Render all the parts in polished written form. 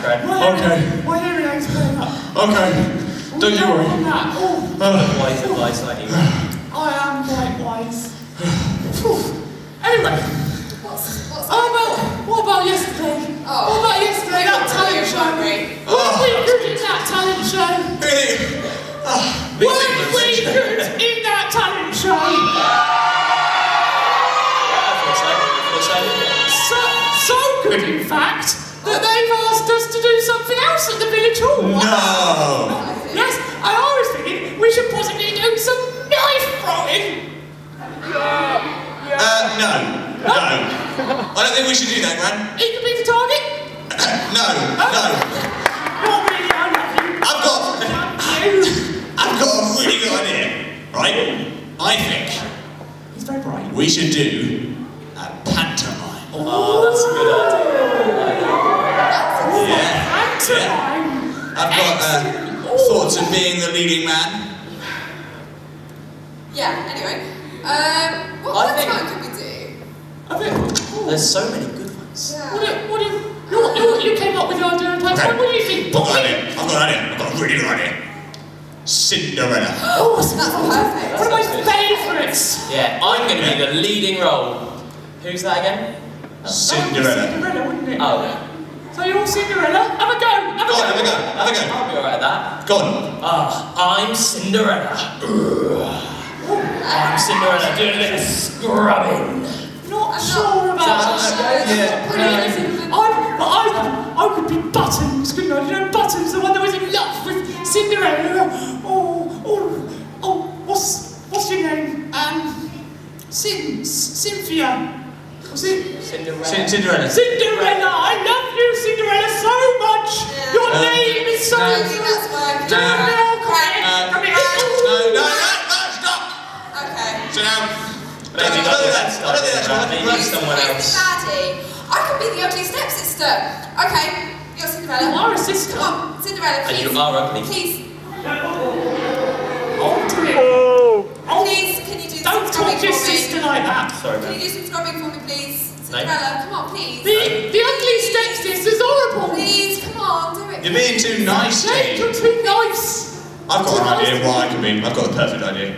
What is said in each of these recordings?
Fred. Okay. My hearing aid's playing up. Okay. Don't you worry. Wise advice, I do. I am quite wise. Anyway. What about yesterday? Oh. What about yesterday? That talent show. Weren't we good in that talent show? Really? Weren't we good in that talent show? So good, in fact, that they've asked us to do something else at the village hall. No! Yes, and I was thinking we should possibly do some knife throwing. No. I don't think we should do that, Gran. He could be the target. No. Not really, I love you. I've got a really good idea, right? I think He's very bright. we should do a pantomime. Oh, that's a good idea. Pantomime. I've got thoughts of being the leading man. Yeah, anyway. What time could we do? There's so many good ones. Yeah. You came up with the idea of pantomime. What do you think? I've got an idea. I've got a really good idea. Cinderella. Oh, That's perfect. one of my favourites. Yeah, I'm going to be the leading role. Who's that again? Cinderella. Cinderella, wouldn't it? Oh. So you're all Cinderella? Have a go. Go on, have a go. I'll be alright at that. Go on. I'm Cinderella. I'm Cinderella doing a bit of scrubbing. Not sure about that. I could be Buttons, couldn't I? You know Buttons, the one that was in love with Cinderella. What's your name? Cynthia. Was it? Cinderella. Cinderella! I love you, Cinderella, so much! Yeah. Your name is so... I don't think that's working. No, stop! Okay. Sit down. Maybe not that stuff. Maybe someone Who's else. the baddie? I could be the ugly stepsister. Okay, you're Cinderella. You are a sister. Come on, Cinderella, And please. you are ugly. Please. Please, can you do some Don't scrubbing talk to your for me? sister like that. Sorry, Can you man. do some scrubbing for me, please? Cinderella, come on, please. The ugly stepsister's horrible. Please, come on, do it. You're being too nice, Jake, Jane. you're too nice. I've got an idea of what I could be. I've got the perfect idea.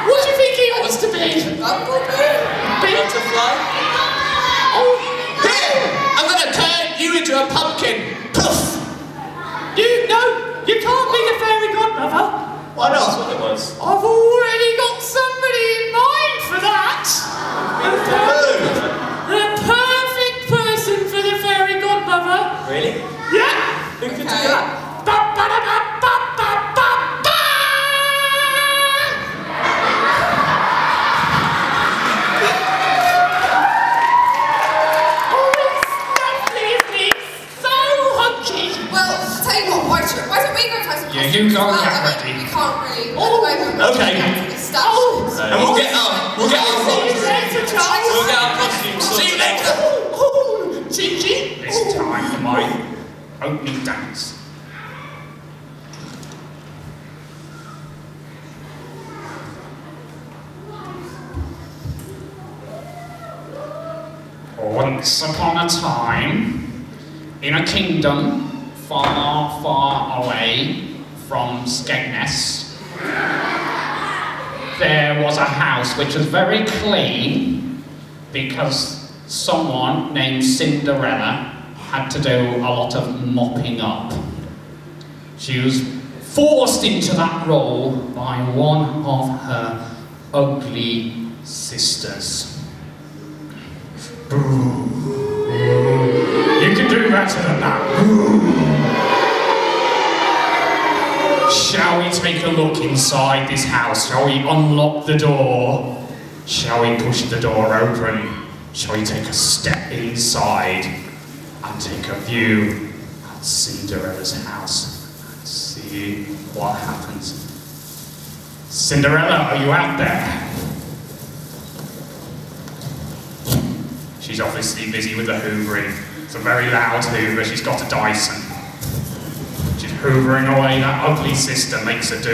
What do you think he wants to be? Bumblebee? Butterfly? Here! I'm gonna turn you into a pumpkin. Poof! You can't be the fairy godmother. Why That's not? what it was. I've already got somebody in mind for that. The perfect person for the fairy godmother. Really? Yeah. Who could do Okay. that? Yeah, you go and get ready. We can't really. At the moment, Okay. It's stuff. And we'll get our costumes. See you later. Gigi. It's time for my opening dance. Once upon a time, in a kingdom far, far away from Skegness, there was a house which was very clean because someone named Cinderella had to do a lot of mopping up. She was forced into that role by one of her ugly sisters. Boo. You can do better than that. Shall we take a look inside this house? Shall we unlock the door? Shall we push the door open? Shall we take a step inside and take a view at Cinderella's house and see what happens? Cinderella, are you out there? She's obviously busy with the hoovering. It's a very loud hoover, she's got a Dyson. She's hoovering away, that ugly sister makes her do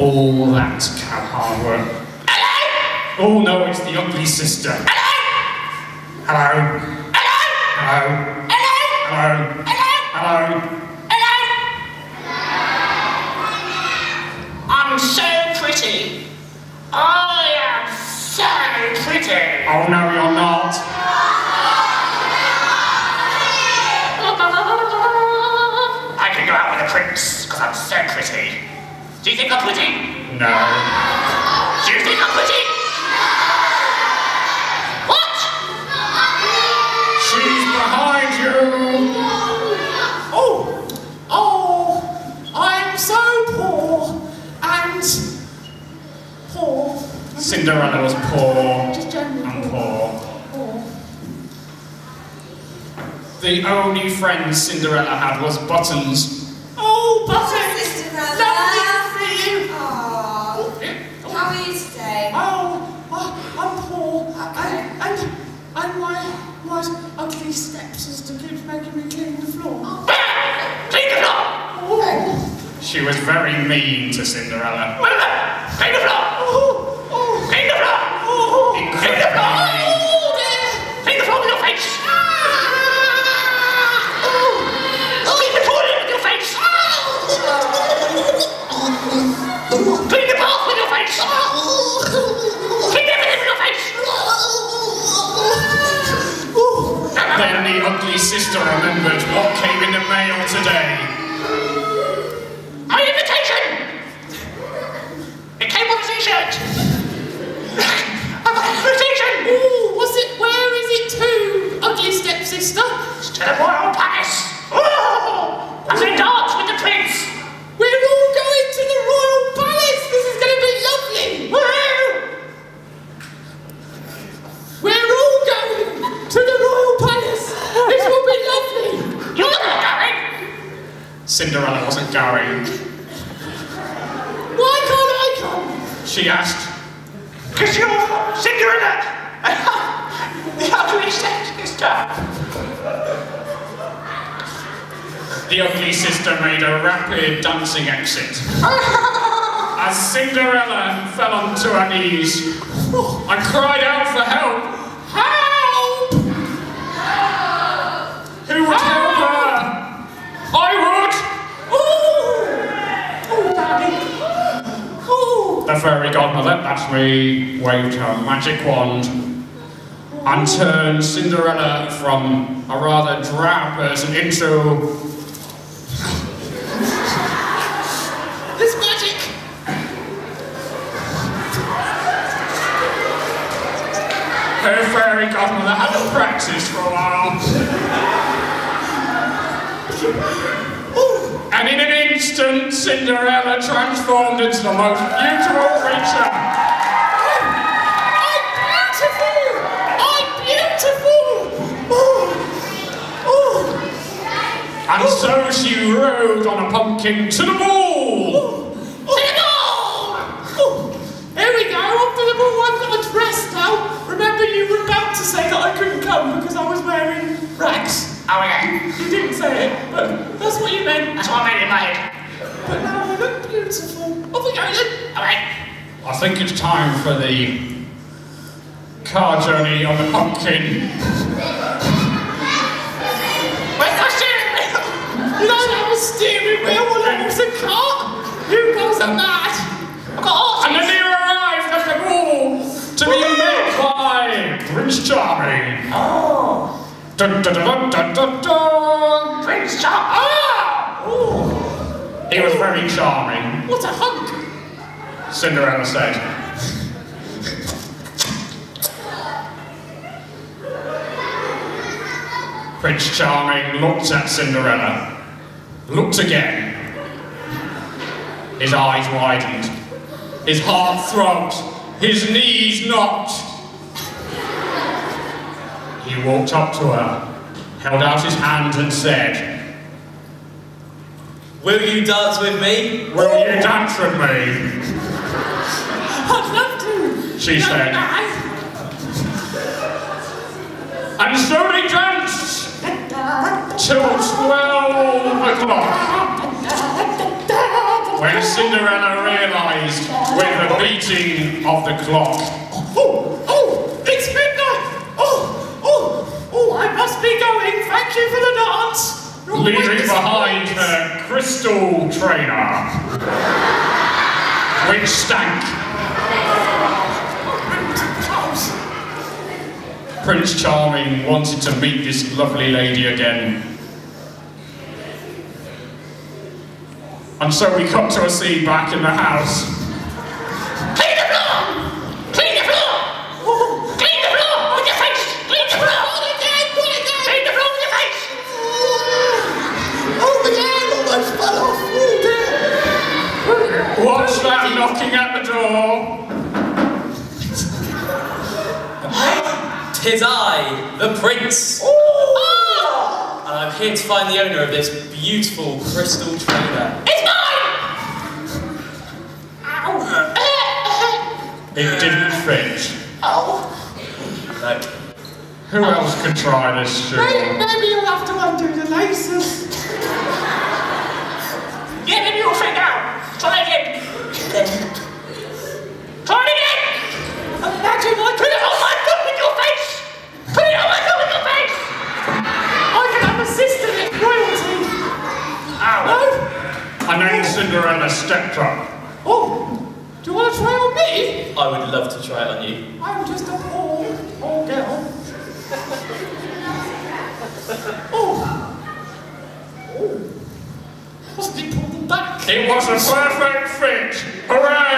all that hard work. Hello! Oh no, it's the ugly sister. Hello! Hello! Hello! Hello. Hello. Hello. Hello. Hello. Hello. I'm so pretty. I am so pretty. Oh no, you're not. I can go out with a prince because I'm so pretty. Do you think I'm pretty? No. Do you think I'm pretty? What? She's behind you. Oh, I'm so poor and poor. Cinderella was poor Just generally and poor. poor. The only friend Cinderella had was Buttons. Oh, Buttons! Cinderella. Lovely to see you. Aww. How are you today? I'm poor. Okay. And my ugly stepsister keeps making me clean the floor. Clean the floor! Oh. She was very mean to Cinderella. Clean the floor! Clean the floor! Clean the floor! Clean the floor with your face! Clean the toilet with your face! Clean the bath with your face! Clean everything with your face! Then the ugly sister remembered what came in the mail today. My invitation! It came on a t-shirt! I got an invitation! Ooh, where is it to, ugly stepsister? It's to the royal palace! Ooh! As we dance with the prince! We're all going to the royal palace! This is going to be lovely! Woo! We're all going to the royal palace! This will be lovely! You're not going! Cinderella wasn't going. Why can't I come? She asked, Because you're Cinderella! The ugly stepsister! the ugly sister made a rapid dancing exit. As Cinderella fell onto her knees and cried out for help. Help! Who would help her? I would! Oh, Daddy! Oh! The fairy godmother, that's me, waved her magic wand and turned Cinderella from a rather drab person into It's magic! her fairy godmother hadn't practiced for a while. And in an instant, Cinderella transformed into the most beautiful creature. I'm beautiful! I'm beautiful! And so she rode on a pumpkin to the ball. To the ball! Here we go, off to the ball. I've got a dress now. Remember, you were about to say that I couldn't come because I was wearing rags. Oh yeah. You didn't say it, but that's what you meant. That's what I meant in my head. But now I look beautiful. Off we go then. Alright. I think it's time for the car journey on the pumpkin. Where's the steering wheel? You don't have a steering wheel when there's a car. You guys are mad. I've got horses. And then you arrived at the ball to be met by Prince Charming. Oh. Dun, dun, dun, dun, dun, dun. Prince Charming. Ah! Oh. He was very charming, What a hunk. Cinderella said. Prince Charming looked at Cinderella, looked again. His eyes widened, his heart throbbed, his knees knocked. He walked up to her, held out his hand and said, Will you dance with me? "Will you dance with me?" I'd love to. She said. And so they danced till 12 o'clock, when Cinderella realised with the beating of the clock. Oh, it's midnight. Oh, I must be going leaving behind her crystal trainer, which stank. Prince Charming wanted to meet this lovely lady again. And so we cut to a scene back in the house. Clean the floor! Clean the floor! Clean the floor with your face! Clean the floor! Clean the floor with your face! Oh, the egg almost fell off. Oh, dear. What's that knocking at the door? Tis I, the Prince. Oh! And I'm here to find the owner of this beautiful crystal trainer. It's mine! Ow! It didn't fit. Oh! No. Who else could try this shoe? Maybe you'll have to undo the laces. Yeah, maybe you'll fit now. Try again. Try it again! Imagine I could have all my foot with your face! Put it on my foot with your face! I can have assistant in royalty! Ow. No? My name's Cinderella stepped up. Oh! Do you want to try on me? I would love to try it on you. I'm just a poor girl. Oh! Wasn't it pulled them back? It was a perfect fit. Hooray!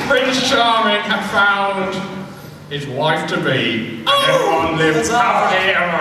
Prince Charming had found his wife-to-be, and everyone lived happily ever